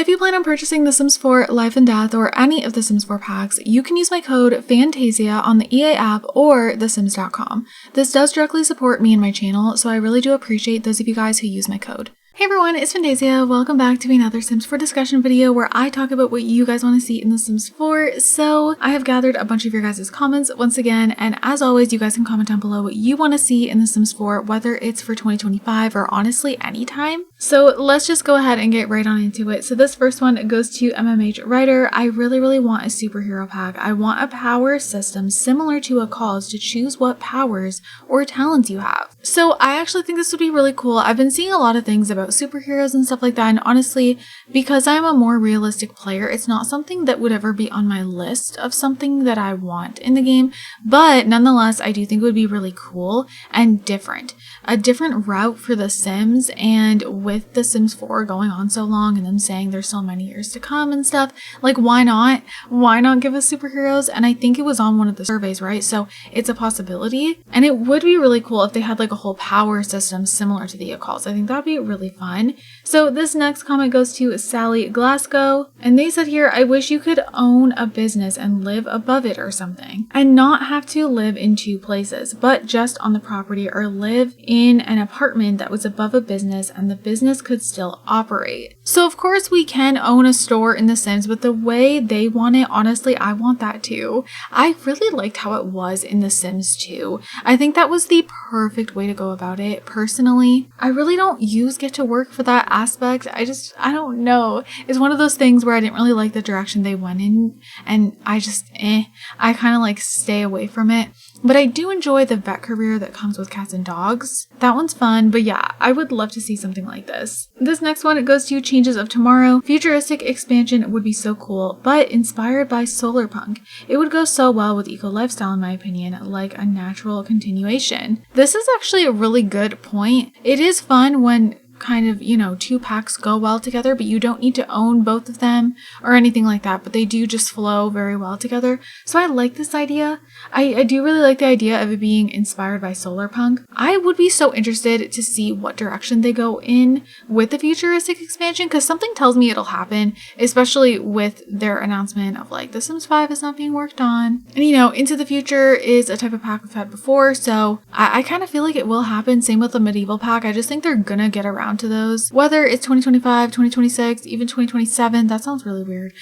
If you plan on purchasing The Sims 4 Life and Death or any of the Sims 4 packs, you can use my code FANTAYZIA on the EA app or thesims.com. This does directly support me and my channel, so I really do appreciate those of you guys who use my code. Hey everyone, it's Fantayzia. Welcome back to another Sims 4 discussion video where I talk about what you guys want to see in The Sims 4. So I have gathered a bunch of your guys' comments once again, and as always, you guys can comment down below what you want to see in The Sims 4, whether it's for 2025 or honestly anytime. So let's just go ahead and get right on into it. So this first one goes to MMH Writer. I really want a superhero pack. I want a power system similar to a cause to choose what powers or talents you have. So I actually think this would be really cool. I've been seeing a lot of things about superheroes and stuff like that, and honestly, because I'm a more realistic player, it's not something that would ever be on my list of something that I want in the game, but nonetheless, I do think it would be really cool and different. A different route for The Sims, and with The Sims 4 going on so long and them saying there's so many years to come and stuff, like why not? Why not give us superheroes? And I think it was on one of the surveys, right? So it's a possibility, and it would be really cool if they had like a whole power system similar to the Occults. I think that'd be really fun. So this next comment goes to Sally Glasgow, and they said here, I wish you could own a business and live above it or something, and not have to live in two places, but just on the property, or live in an apartment that was above a business and the business could still operate. So of course we can own a store in The Sims, but the way they want it, honestly, I want that too. I really liked how it was in The Sims 2. I think that was the perfect way to go about it. Personally, I really don't use get to work for that aspect. I don't know. It's one of those things where I didn't really like the direction they went in, and I kind of like stay away from it. But I do enjoy the vet career that comes with cats and dogs. That one's fun, but yeah, I would love to see something like this. This next one, it goes to Changes of Tomorrow. Futuristic expansion would be so cool, but inspired by solar punk. It would go so well with eco lifestyle in my opinion, like a natural continuation. This is actually a really good point. It is fun when kind of, you know, two packs go well together, but you don't need to own both of them or anything like that, but they do just flow very well together. So I like this idea. I do really like the idea of it being inspired by solar punk. I would be so interested to see what direction they go in with the futuristic expansion, because something tells me it'll happen, especially with their announcement of like The Sims 5 is not being worked on. And you know, Into the Future is a type of pack we've had before, so I kind of feel like it will happen. Same with the medieval pack. I just think they're gonna get around to those, whether it's 2025, 2026, even 2027. That sounds really weird.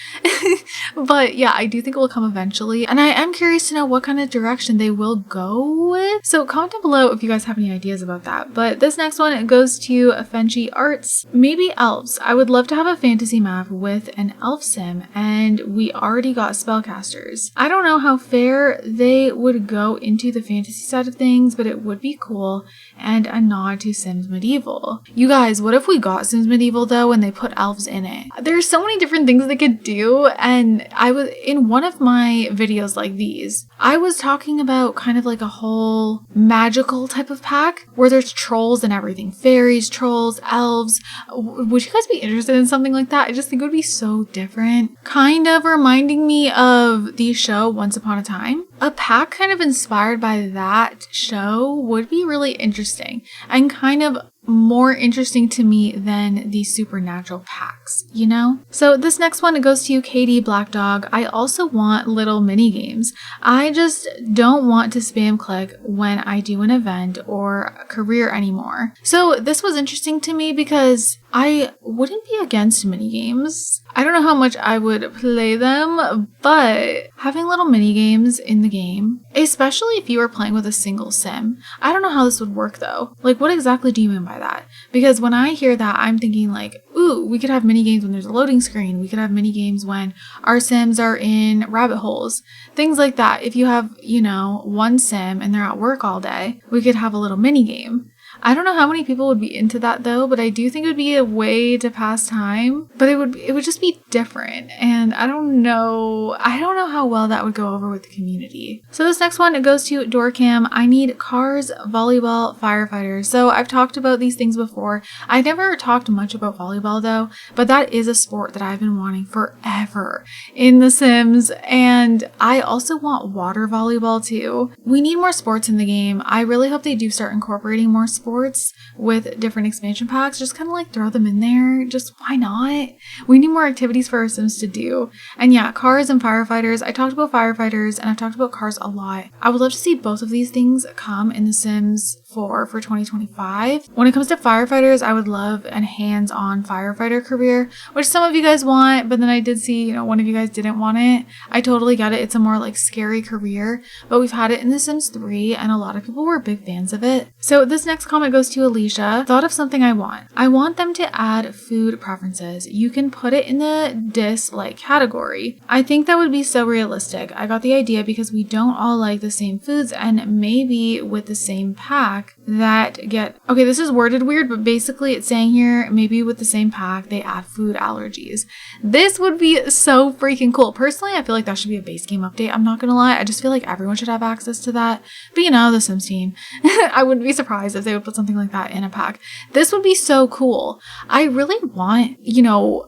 But yeah, I do think it will come eventually, and I am curious to know what kind of direction they will go with. So comment down below if you guys have any ideas about that. But this next one, it goes to Fenji Arts. Maybe elves. I would love to have a fantasy map with an elf sim, and we already got spellcasters. I don't know how fair they would go into the fantasy side of things, but it would be cool and a nod to Sims Medieval. You guys, what if we got Sims Medieval though and they put elves in it? There's so many different things they could do, and I was in one of my videos like these, I was talking about kind of like a whole magical type of pack where there's trolls and everything. Fairies, trolls, elves. Would you guys be interested in something like that? I just think it would be so different. Kind of reminding me of the show Once Upon a Time. A pack kind of inspired by that show would be really interesting and kind of more interesting to me than the supernatural packs, you know? So this next one, it goes to Katie Black Dog. I also want little mini games. I just don't want to spam click when I do an event or a career anymore. So this was interesting to me because I wouldn't be against mini games. I don't know how much I would play them, but having little mini games in the game, especially if you are playing with a single sim, I don't know how this would work though. Like, what exactly do you mean by that? Because when I hear that, I'm thinking like, ooh, we could have mini games when there's a loading screen. We could have mini games when our sims are in rabbit holes, things like that. If you have, you know, one sim and they're at work all day, we could have a little mini game. I don't know how many people would be into that though, but I do think it would be a way to pass time, but it would just be different. And I don't know how well that would go over with the community. So this next one, it goes to Doorcam. I need cars, volleyball, firefighters. So I've talked about these things before. I never talked much about volleyball though, but that is a sport that I've been wanting forever in The Sims. And I also want water volleyball too. We need more sports in the game. I really hope they do start incorporating more sports leaderboards with different expansion packs. Just kind of like throw them in there. Just why not? We need more activities for our Sims to do. And yeah, cars and firefighters. I talked about firefighters and I've talked about cars a lot. I would love to see both of these things come in The Sims 4 for 2025. When it comes to firefighters, I would love a hands-on firefighter career, which some of you guys want, but then I did see, one of you guys didn't want it. I totally get it. It's a more like scary career, but we've had it in The Sims 3 and a lot of people were big fans of it. So this next comment goes to Alicia. Thought of something I want. I want them to add food preferences. You can put it in the dislike category. I think that would be so realistic. I got the idea because we don't all like the same foods, and maybe with the same pack that get, okay, this is worded weird, but basically it's saying here, maybe with the same pack, they add food allergies. This would be so freaking cool. Personally, I feel like that should be a base game update. I'm not gonna lie. I just feel like everyone should have access to that. But the Sims team, I wouldn't be surprised if they would put something like that in a pack. This would be so cool. I really want,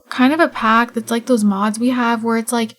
kind of a pack that's like those mods we have where it's like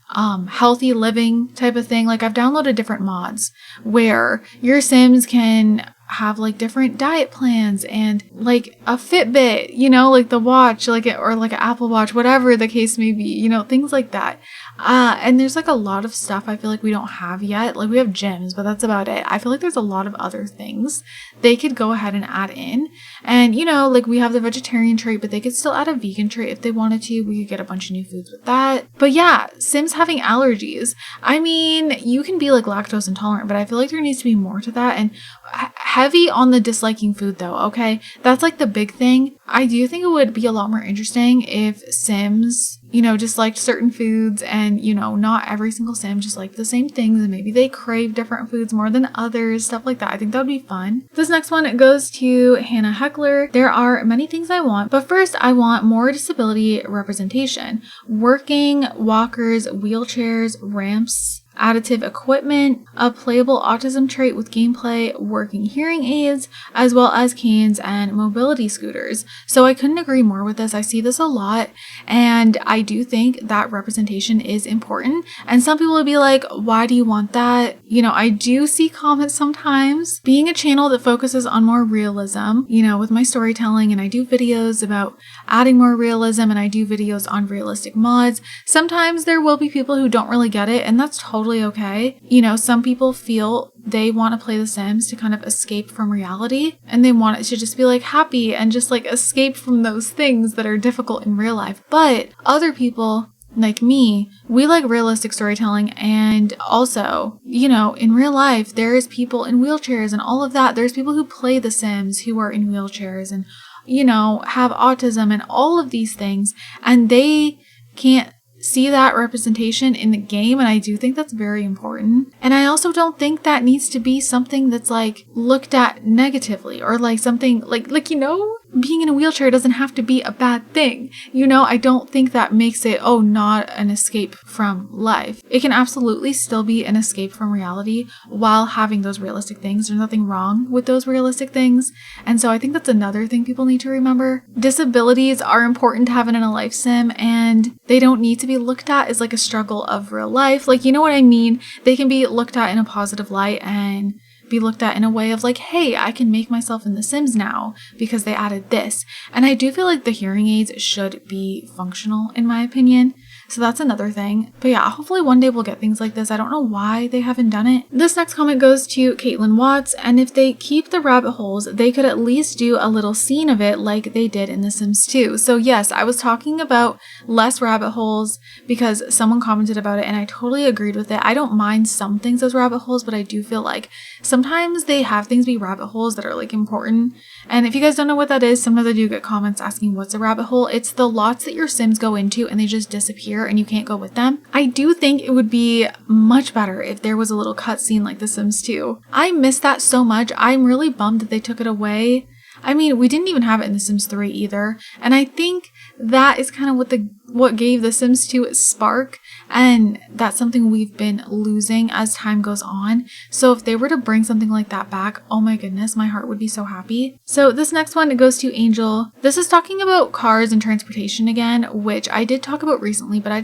healthy living type of thing. Like I've downloaded different mods where your Sims can have like different diet plans and like a Fitbit, like the watch, or like an Apple Watch, whatever the case may be, things like that. And there's like a lot of stuff I feel like we don't have yet. Like we have gyms, but that's about it. I feel like there's a lot of other things they could go ahead and add in. And like we have the vegetarian trait, but they could still add a vegan trait if they wanted to. We could get a bunch of new foods with that. But yeah, Sims having allergies. I mean, you can be like lactose intolerant, but I feel like there needs to be more to that. And heavy on the disliking food though, okay? That's like the big thing. I do think it would be a lot more interesting if Sims, just liked certain foods and, not every single Sim just liked the same things and maybe they crave different foods more than others, stuff like that. I think that would be fun. This next one goes to Hannah Heckler. There are many things I want, but first I want more disability representation. Working, walkers, wheelchairs, ramps, additive equipment, a playable autism trait with gameplay, working hearing aids, as well as canes and mobility scooters. So I couldn't agree more with this. I see this a lot and I do think that representation is important. And some people will be like, why do you want that? I do see comments sometimes. Being a channel that focuses on more realism, with my storytelling, and I do videos about adding more realism and I do videos on realistic mods. Sometimes there will be people who don't really get it and that's totally okay. Some people feel they want to play The Sims to kind of escape from reality and they want it to just be like happy and just like escape from those things that are difficult in real life. But other people like me, we like realistic storytelling, and also, in real life, there's people in wheelchairs and all of that. There's people who play The Sims who are in wheelchairs and, have autism and all of these things, and they can't see that representation in the game, and I do think that's very important. And I also don't think that needs to be something that's like looked at negatively or like something like being in a wheelchair doesn't have to be a bad thing. I don't think that makes it, not an escape from life. It can absolutely still be an escape from reality while having those realistic things. There's nothing wrong with those realistic things. And so I think that's another thing people need to remember. Disabilities are important to have in a life sim, and they don't need to be looked at as like a struggle of real life. Like, you know what I mean? They can be looked at in a positive light and be looked at in a way of like, hey, I can make myself in The Sims now because they added this. And I do feel like the hearing aids should be functional in my opinion. So that's another thing. But yeah, hopefully one day we'll get things like this. I don't know why they haven't done it. This next comment goes to Caitlin Watts, and if they keep the rabbit holes, they could at least do a little scene of it like they did in The Sims 2. So yes, I was talking about less rabbit holes because someone commented about it and I totally agreed with it. I don't mind some things as rabbit holes, but I do feel like sometimes they have things be rabbit holes that are like important. And if you guys don't know what that is, sometimes I do get comments asking what's a rabbit hole. It's the lots that your Sims go into and they just disappear and you can't go with them. I do think it would be much better if there was a little cutscene like The Sims 2. I miss that so much. I'm really bummed that they took it away. I mean, we didn't even have it in The Sims 3 either. And I think that is kind of what the what gave The Sims 2 its spark, and that's something we've been losing as time goes on. So if they were to bring something like that back, oh my goodness, my heart would be so happy. So this next one, it goes to Angel. This is talking about cars and transportation again, which I did talk about recently, but I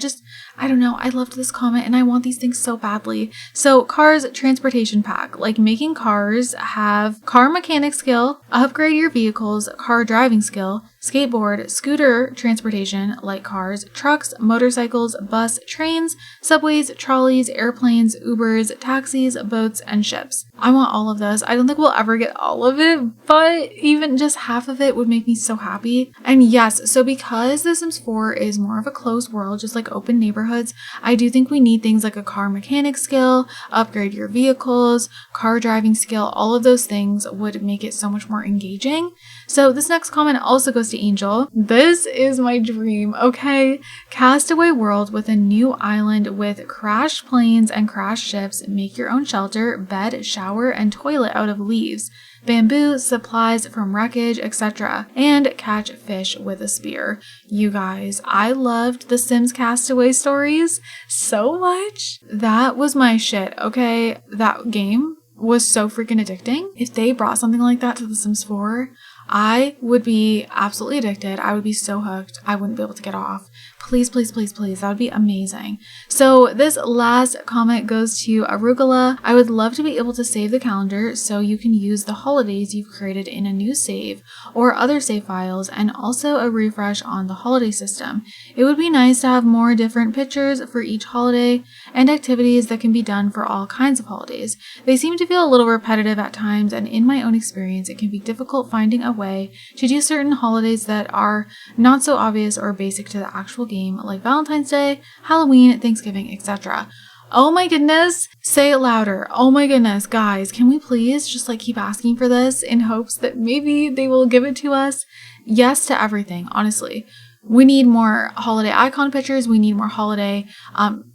don't know, I loved this comment and I want these things so badly. So cars transportation pack, like making cars have car mechanic skill, upgrade your vehicles, car driving skill, skateboard, scooter transportation like cars, trucks, motorcycles, bus, trains, subways, trolleys, airplanes, Ubers, taxis, boats, and ships. I want all of this. I don't think we'll ever get all of it, but even just half of it would make me so happy. And yes, so because The Sims 4 is more of a closed world, just like open neighborhoods, I do think we need things like a car mechanic skill, upgrade your vehicles, car driving skill. All of those things would make it so much more engaging. So this next comment also goes to Angel. This is my dream, okay? Castaway world with a new island with crashed planes and crashed ships. Make your own shelter, bed, shower, and toilet out of leaves, bamboo, supplies from wreckage, etc. And catch fish with a spear. You guys, I loved The Sims Castaway stories so much. That was my shit, okay? That game was so freaking addicting. If they brought something like that to The Sims 4, I would be absolutely addicted. I would be so hooked. I wouldn't be able to get off. Please, please, please, please. That would be amazing. So this last comment goes to Arugula. I would love to be able to save the calendar so you can use the holidays you've created in a new save or other save files, and also a refresh on the holiday system. It would be nice to have more different pictures for each holiday and activities that can be done for all kinds of holidays. They seem to feel a little repetitive at times, and in my own experience, it can be difficult finding a way to do certain holidays that are not so obvious or basic to the actual game, like Valentine's Day, Halloween, Thanksgiving, etc. Oh my goodness, say it louder. Oh my goodness, guys, can we please just like keep asking for this in hopes that maybe they will give it to us? Yes to everything, honestly. We need more holiday icon pictures. We need more holiday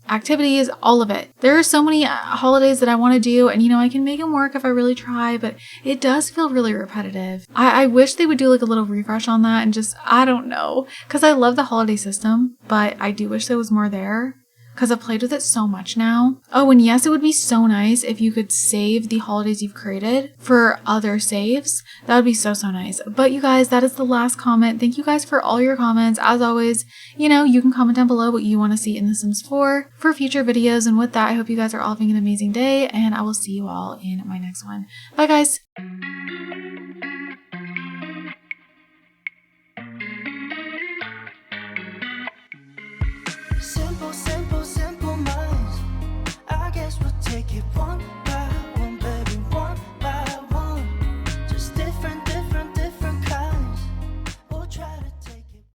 activities, all of it. There are so many holidays that I want to do, and I can make them work if I really try, but it does feel really repetitive. I wish they would do like a little refresh on that and just, I don't know, because I love the holiday system, but I do wish there was more there, because I've played with it so much now. Oh, and yes, it would be so nice if you could save the holidays you've created for other saves. That would be so, so nice. But you guys, that is the last comment. Thank you guys for all your comments. As always, you can comment down below what you want to see in The Sims 4 for future videos. And with that, I hope you guys are all having an amazing day, and I will see you all in my next one. Bye, guys.